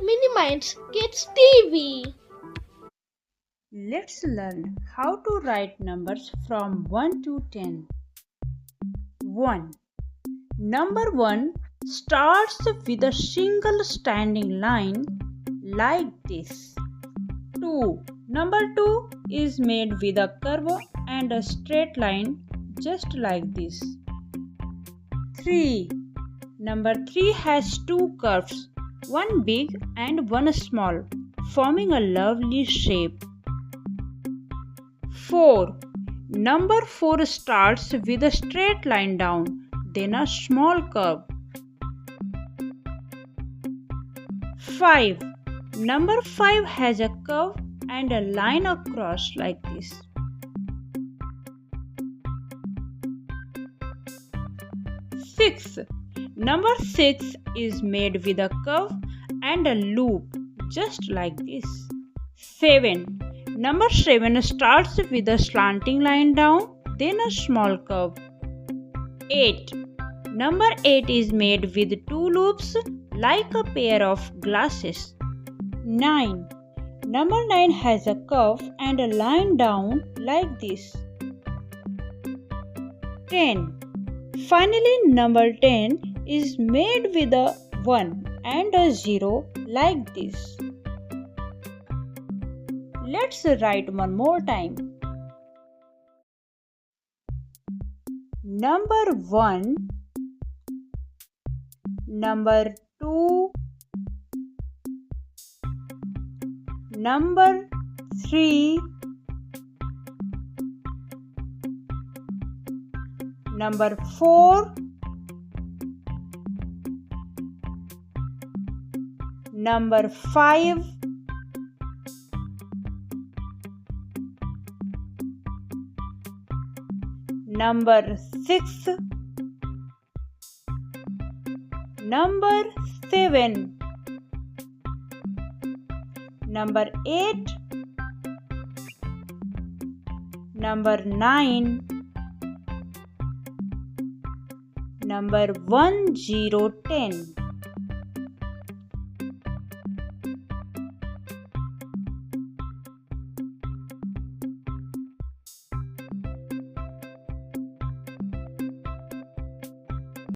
MiniMinds Kids TV. Let's learn how to write numbers from 1 to 10. 1. Number 1 starts with a single standing line like this. 2. Number 2 is made with a curve and a straight line just like this. 3. Number 3 has two curves, one big and one small, forming a lovely shape. 4. Number 4 starts with a straight line down, then a small curve. 5. Number 5 has a curve and a line across like this. 6. Number 6 is made with a curve and a loop just like this. 7. Number 7 starts with a slanting line down, then a small curve. 8. Number 8 is made with two loops like a pair of glasses. 9. Number 9 has a curve and a line down like this. 10. Finally, number 10 is made with a 1 and a 0 like this. Let's write one more time. Number 1, number 2, number 3, number 4, number 5, number 6, number 7, number 8, number 9, number 10.